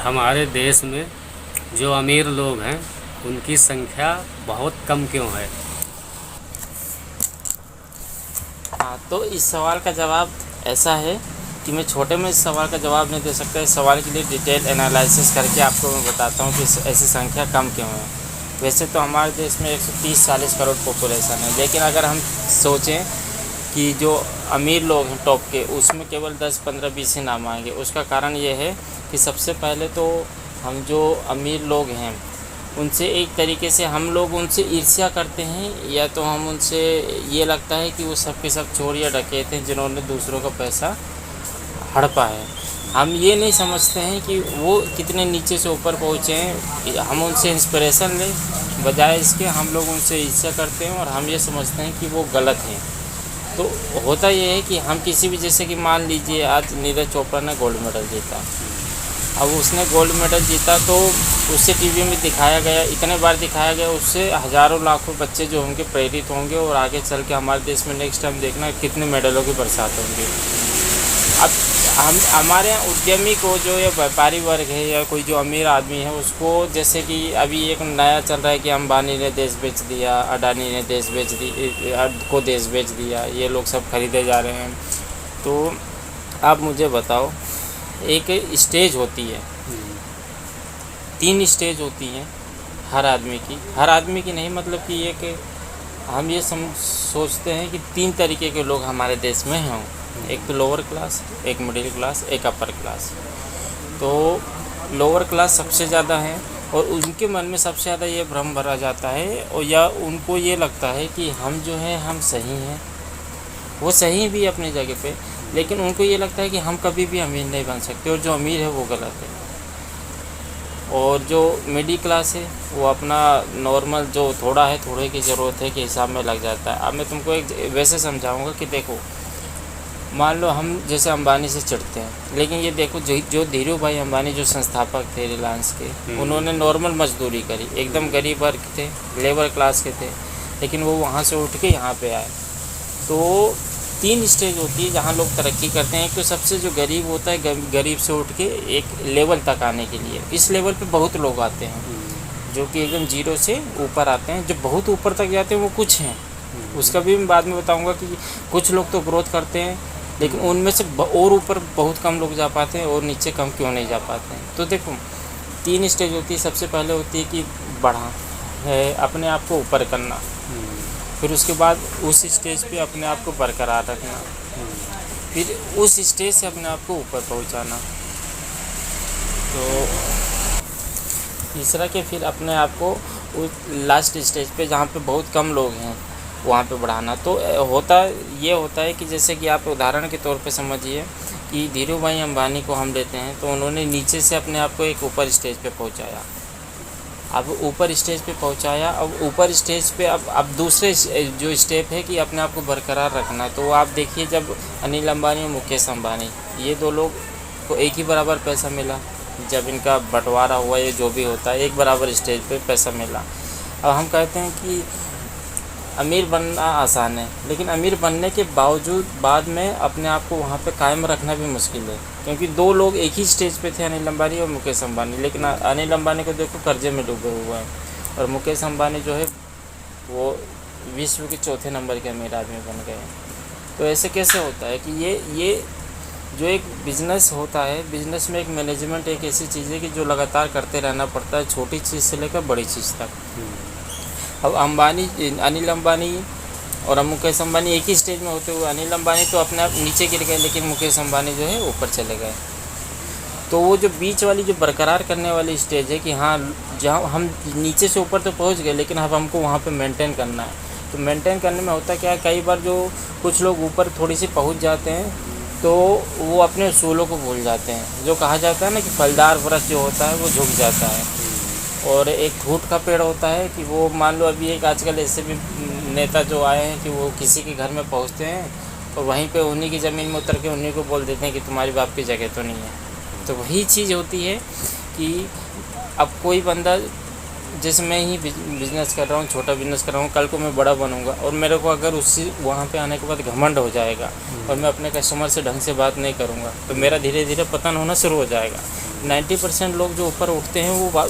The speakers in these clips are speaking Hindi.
हमारे देश में जो अमीर लोग हैं उनकी संख्या बहुत कम क्यों है? हाँ, तो इस सवाल का जवाब ऐसा है कि मैं छोटे में इस सवाल का जवाब नहीं दे सकता। इस सवाल के लिए डिटेल एनालिसिस करके आपको मैं बताता हूँ कि ऐसी संख्या कम क्यों है। वैसे तो हमारे देश में 130-40 करोड़ पॉपुलेशन है, लेकिन अगर हम सोचें कि जो अमीर लोग हैं टॉप के, उसमें केवल 10, 15, 20 ही नाम आएंगे। उसका कारण ये है कि सबसे पहले तो हम जो अमीर लोग हैं उनसे एक तरीके से हम लोग उनसे ईर्ष्या करते हैं, या तो हम उनसे ये लगता है कि वो सब के सब चोर या डकैत हैं जिन्होंने दूसरों का पैसा हड़पा है। हम ये नहीं समझते हैं कि वो कितने नीचे से ऊपर पहुँचे हैं। हम उनसे इंस्पिरेशन लें, बजाय इसके हम लोग उनसे ईर्ष्या करते हैं और हम ये समझते हैं कि वो गलत हैं। तो होता ये है कि हम किसी भी, जैसे कि मान लीजिए आज नीरज चोपड़ा ने गोल्ड मेडल जीता। अब उसने गोल्ड मेडल जीता तो उससे टीवी में दिखाया गया, इतने बार दिखाया गया, उससे हज़ारों लाखों बच्चे जो होंगे प्रेरित होंगे और आगे चल के हमारे देश में नेक्स्ट टाइम देखना कितने मेडलों की बरसात होंगी। अब हम हमारे यहाँ उद्यमी को, जो ये व्यापारी वर्ग है या कोई जो अमीर आदमी है, उसको जैसे कि अभी एक नया चल रहा है कि अंबानी ने देश बेच दिया, अडानी ने देश बेच दिया, ये लोग सब खरीदे जा रहे हैं। तो आप मुझे बताओ, एक स्टेज होती है, 3 स्टेज होती हैं हर आदमी की नहीं, मतलब कि एक हम ये सोचते हैं कि 3 तरीके के लोग हमारे देश में हों। एक तो लोअर क्लास, एक मिडिल क्लास, एक अपर क्लास। तो लोअर क्लास सबसे ज़्यादा है और उनके मन में सबसे ज़्यादा ये भ्रम भरा जाता है, और या उनको ये लगता है कि हम जो हैं हम सही हैं। वो सही भी अपनी जगह पे, लेकिन उनको ये लगता है कि हम कभी भी अमीर नहीं बन सकते और जो अमीर है वो गलत है। और जो मिडिल क्लास है वो अपना नॉर्मल जो थोड़ा है, थोड़े की ज़रूरत है के हिसाब में लग जाता है। अब मैं तुमको एक वैसे समझाऊंगा कि देखो, मान लो हम जैसे अंबानी से चिढ़ते हैं, लेकिन ये देखो जो धीरू भाई अंबानी जो संस्थापक थे रिलायंस के, उन्होंने नॉर्मल मजदूरी करी, एकदम गरीब वर्ग थे, लेबर क्लास के थे, लेकिन वो वहाँ से उठ के यहाँ पे आए। तो 3 स्टेज होती है जहाँ लोग तरक्की करते हैं। एक तो सबसे जो गरीब होता है, गरीब से उठ के एक लेवल तक आने के लिए, इस लेवल पे बहुत लोग आते हैं जो कि एकदम जीरो से ऊपर आते हैं। जो बहुत ऊपर तक जाते हैं वो कुछ हैं, उसका भी मैं बाद में बताऊंगा कि कुछ लोग तो ग्रोथ करते हैं, लेकिन उनमें से और ऊपर बहुत कम लोग जा पाते हैं और नीचे कम क्यों नहीं जा पाते हैं। तो देखो 3 स्टेज होती है। सबसे पहले होती है कि बढ़ा है, अपने आप को ऊपर करना, फिर उसके बाद उस स्टेज पे अपने आप को बरकरार रखना, फिर उस स्टेज से अपने आप को ऊपर पहुंचाना, तो तीसरा के फिर अपने आप को उस लास्ट स्टेज पे जहाँ पे बहुत कम लोग हैं वहाँ पे बढ़ाना। तो होता है कि जैसे कि आप उदाहरण के तौर पे समझिए कि धीरू भाई अंबानी को हम लेते हैं, तो उन्होंने नीचे से अपने आप को एक ऊपर स्टेज पे पहुँचाया। अब ऊपर स्टेज पे पहुंचाया, अब ऊपर स्टेज पे अब दूसरे जो स्टेप है कि अपने आप को बरकरार रखना। तो आप देखिए, जब अनिल अंबानी और मुकेश अंबानी, ये 2 लोग को एक ही बराबर पैसा मिला, जब इनका बंटवारा हुआ, ये जो भी होता है, एक बराबर स्टेज पे पैसा मिला। अब हम कहते हैं कि अमीर बनना आसान है, लेकिन अमीर बनने के बावजूद बाद में अपने आप को वहाँ पे कायम रखना भी मुश्किल है, क्योंकि 2 लोग एक ही स्टेज पे थे, अनिल अंबानी और मुकेश अंबानी। लेकिन अनिल अंबानी को देखो कर्जे में डूबे हुए हैं, और मुकेश अंबानी जो है वो विश्व के 4थे नंबर के अमीर आदमी बन गए हैं। तो ऐसे कैसे होता है कि ये जो एक बिज़नेस होता है, बिज़नेस में एक मैनेजमेंट एक ऐसी चीज़ है कि जो लगातार करते रहना पड़ता है, छोटी चीज़ से लेकर बड़ी चीज़ तक। अब अनिल अंबानी और मुकेश अंबानी एक ही स्टेज में होते हुए, अनिल अंबानी तो अपने आप नीचे गिर गए, लेकिन मुकेश अंबानी जो है ऊपर चले गए। तो वो जो बीच वाली जो बरकरार करने वाली स्टेज है कि हाँ, जहाँ हम नीचे से ऊपर तो पहुँच गए, लेकिन अब हमको वहाँ पे मेंटेन करना है। तो मेंटेन करने में होता क्या है, कई बार जो कुछ लोग ऊपर थोड़ी सी पहुँच जाते हैं तो वो अपने उसूलों को भूल जाते हैं। जो कहा जाता है ना कि फलदार वृक्ष जो होता है वो झुक जाता है, और एक घूट का पेड़ होता है कि वो, मान लो अभी एक आजकल ऐसे भी नेता जो आए हैं कि वो किसी के घर में पहुंचते हैं और वहीं पे उन्हीं की ज़मीन में उतर के उन्हीं को बोल देते हैं कि तुम्हारी बाप की जगह तो नहीं है। तो वही चीज़ होती है कि अब कोई बंदा, जैसे मैं ही बिज़नेस कर रहा हूँ, छोटा बिज़नेस कर रहा हूँ, कल को मैं बड़ा बनूँगा और मेरे को अगर उससे वहाँ पे आने के बाद घमंड हो जाएगा और मैं अपने कस्टमर से ढंग से बात नहीं करूँगा, तो मेरा धीरे धीरे पतन होना शुरू हो जाएगा। 90% लोग जो ऊपर उठते हैं वो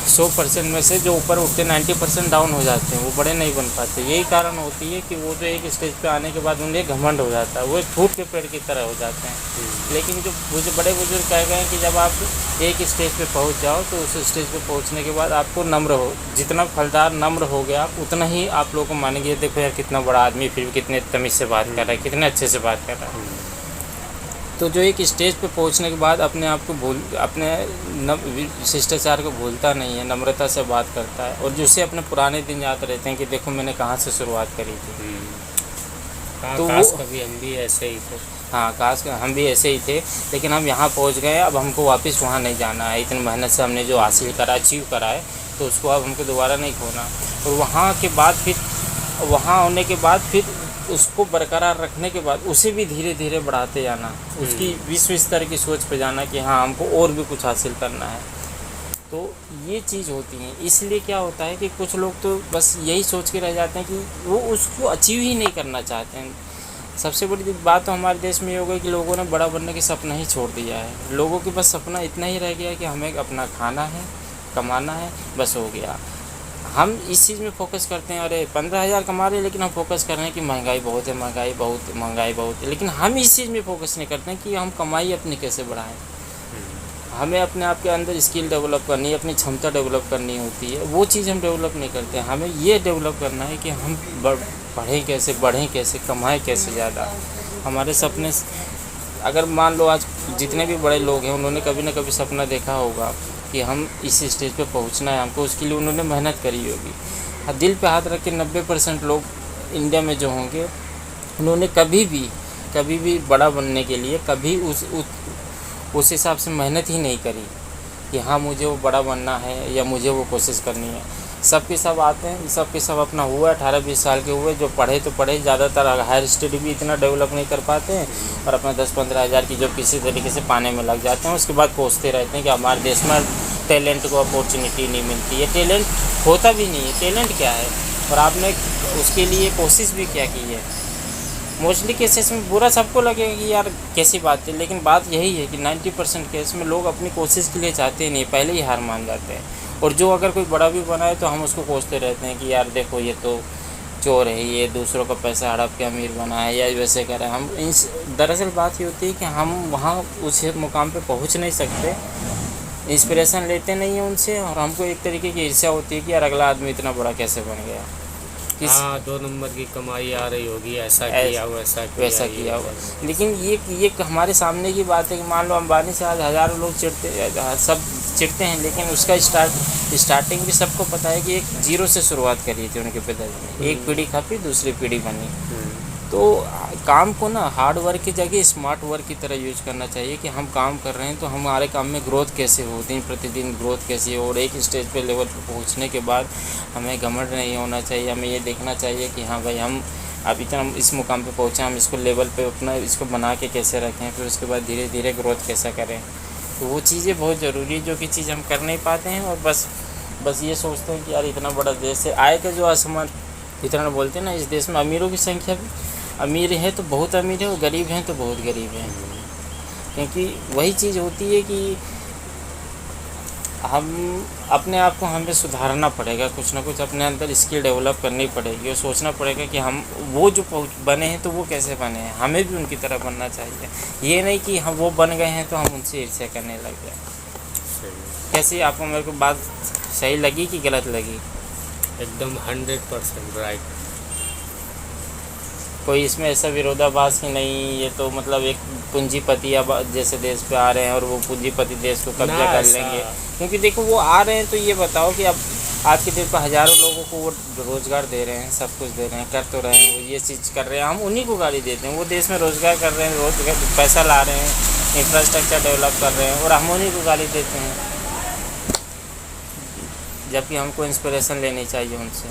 100% में से जो ऊपर उठते हैं 90% डाउन हो जाते हैं, वो बड़े नहीं बन पाते। यही कारण होती है कि वो जो एक स्टेज पे आने के बाद उन्हें घमंड हो जाता है, वो एक फूट के पेड़ की तरह हो जाते हैं। लेकिन जो बड़े बुजुर्ग कह गए हैं कि जब आप एक स्टेज पे पहुंच जाओ तो उस स्टेज पे पहुंचने के बाद आपको नम्र हो, जितना फलदार नम्र हो गया आप उतना ही आप लोगों को मानेंगे, देखो यार कितना बड़ा आदमी फिर भी कितने तमीज़ से बात कर रहा है, कितने अच्छे से बात कर रहा है। तो जो एक स्टेज पे पहुंचने के बाद अपने आप को अपने शिष्टाचार को भूलता नहीं है, नम्रता से बात करता है, और जिससे अपने पुराने दिन याद रहते हैं कि देखो मैंने कहाँ से शुरुआत करी थी। तो काश कभी हम भी ऐसे ही थे। हाँ, काश हम भी ऐसे ही थे, लेकिन हम यहाँ पहुँच गए, अब हमको वापस वहाँ नहीं जाना है। इतनी मेहनत से हमने जो हासिल करा, अचीव करा है, तो उसको अब हमको दोबारा नहीं खोना। और वहाँ के बाद फिर वहाँ होने के बाद फिर उसको बरकरार रखने के बाद उसे भी धीरे धीरे बढ़ाते जाना, उसकी विश्व स्तर की सोच पे जाना कि हाँ हमको और भी कुछ हासिल करना है। तो ये चीज़ होती है। इसलिए क्या होता है कि कुछ लोग तो बस यही सोच के रह जाते हैं कि वो उसको अचीव ही नहीं करना चाहते हैं। सबसे बड़ी बात तो हमारे देश में ये हो गई कि लोगों ने बड़ा बनने का सपना ही छोड़ दिया है। लोगों के बस सपना इतना ही रह गया कि हमें अपना खाना है, कमाना है, बस हो गया। हम इस चीज़ में फोकस करते हैं, अरे 15,000 कमा रहे हैं, लेकिन हम फोकस कर रहे हैं कि महंगाई बहुत है, महंगाई बहुत है। लेकिन हम इस चीज़ में फोकस नहीं करते हैं कि हम कमाई अपनी कैसे बढ़ाएं। हमें अपने आप के अंदर स्किल डेवलप करनी है, अपनी क्षमता डेवलप करनी होती है, वो चीज़ हम डेवलप नहीं करते हैं। हमें ये डेवलप करना है कि हम बढ़ें कैसे, कमाएं कैसे ज़्यादा। हमारे सपने, अगर मान लो आज जितने भी बड़े लोग हैं उन्होंने कभी ना कभी सपना देखा होगा कि हम इस स्टेज पे पहुंचना है हमको, उसके लिए उन्होंने मेहनत करी होगी। दिल पे हाथ रख के 90% लोग इंडिया में जो होंगे उन्होंने कभी भी बड़ा बनने के लिए कभी उस हिसाब से मेहनत ही नहीं करी कि हाँ मुझे वो बड़ा बनना है या मुझे वो कोशिश करनी है। सबके सब आते हैं, सबके सब अपना हुआ 18-20 साल के हुए, जो पढ़े तो पढ़े, ज़्यादातर हायर स्टडी भी इतना डेवलप नहीं कर पाते हैं, और अपना 10-15 हज़ार की जॉब किसी तरीके से पाने में लग जाते हैं। उसके बाद कोसते रहते हैं कि हमारे देश में टैलेंट को अपॉर्चुनिटी नहीं मिलती है। टैलेंट होता भी नहीं है, टैलेंट क्या है, और आपने उसके लिए कोशिश भी क्या की है। मोस्टली केसेस में बुरा सबको लगेगा कि यार कैसी बात है, लेकिन बात यही है कि 90% केस में लोग अपनी कोशिश के लिए चाहते नहीं, पहले ही हार मान जाते हैं। और जो अगर कोई बड़ा भी बनाए तो हम उसको कोसते रहते हैं कि यार देखो ये तो चोर है, ये दूसरों का पैसा हड़प के अमीर बना है, या वैसे कर रहे हैं। हम दरअसल बात ये होती है कि हम वहाँ उस मुकाम पे पहुँच नहीं सकते, इंस्पिरेशन लेते नहीं हैं उनसे, और हमको एक तरीके की ईर्ष्या होती है कि यार अगला आदमी इतना बड़ा कैसे बन गया। हाँ, 2 नंबर की कमाई आ रही होगी, ऐसा किया हुआ, वैसा किया हुआ। लेकिन ये हमारे सामने की बात है कि मान लो अंबानी से आज हज़ारों लोग चिढ़ते हैं, लेकिन उसका स्टार्टिंग भी सबको पता है कि एक जीरो से शुरुआत करी थी उनके पिताजी ने। एक पीढ़ी खपी, दूसरी पीढ़ी बनी। तो काम को ना हार्ड वर्क की जगह स्मार्ट वर्क की तरह यूज करना चाहिए कि हम काम कर रहे हैं तो हमारे काम में ग्रोथ कैसे हो, दिन प्रतिदिन ग्रोथ कैसे हो। और एक स्टेज पे लेवल पे पहुंचने के बाद हमें घमंड नहीं होना चाहिए, हमें ये देखना चाहिए कि हाँ भाई हम अब इतना इस मुकाम पे पहुँचे, हम इसको लेवल पे अपना इसको बना के कैसे रखें, फिर उसके बाद धीरे धीरे ग्रोथ कैसा करें। तो वो चीज़ें बहुत ज़रूरी है जो कि चीज़ हम कर नहीं पाते हैं, और बस ये सोचते हैं कि यार इतना बड़ा देश है, आय का जो असमान इतना बोलते हैं ना, इस देश में अमीरों की संख्या भी अमीर है तो बहुत अमीर है, और गरीब हैं तो बहुत गरीब हैं। क्योंकि वही चीज़ होती है कि हम अपने आप को हमें सुधारना पड़ेगा, कुछ ना कुछ अपने अंदर स्किल डेवलप करनी पड़ेगी, और सोचना पड़ेगा कि हम वो जो बने हैं तो वो कैसे बने हैं, हमें भी उनकी तरह बनना चाहिए। ये नहीं कि हम वो बन गए हैं तो हम उनसे ईर्ष्या करने लग गए। कैसे आपको मेरे को बात सही लगी कि गलत लगी? एकदम 100% राइट। कोई इसमें ऐसा विरोधाभास ही नहीं, ये तो मतलब एक पूंजीपति अब जैसे देश पे आ रहे हैं और वो पूंजीपति देश को कब्जा कर लेंगे। क्योंकि देखो वो आ रहे हैं तो ये बताओ कि अब आज के दिन पर हज़ारों लोगों को वो रोज़गार दे रहे हैं, सब कुछ दे रहे हैं, कर तो रहे हैं, वो ये चीज़ कर रहे हैं, हम उन्हीं को गाली देते हैं। वो देश में रोज़गार कर रहे हैं, रोज़गार पैसा ला रहे हैं, इंफ्रास्ट्रक्चर डेवलप कर रहे हैं, और हम उन्हीं को गाली देते हैं, जबकि हमको इंस्पिरेशन लेनी चाहिए उनसे।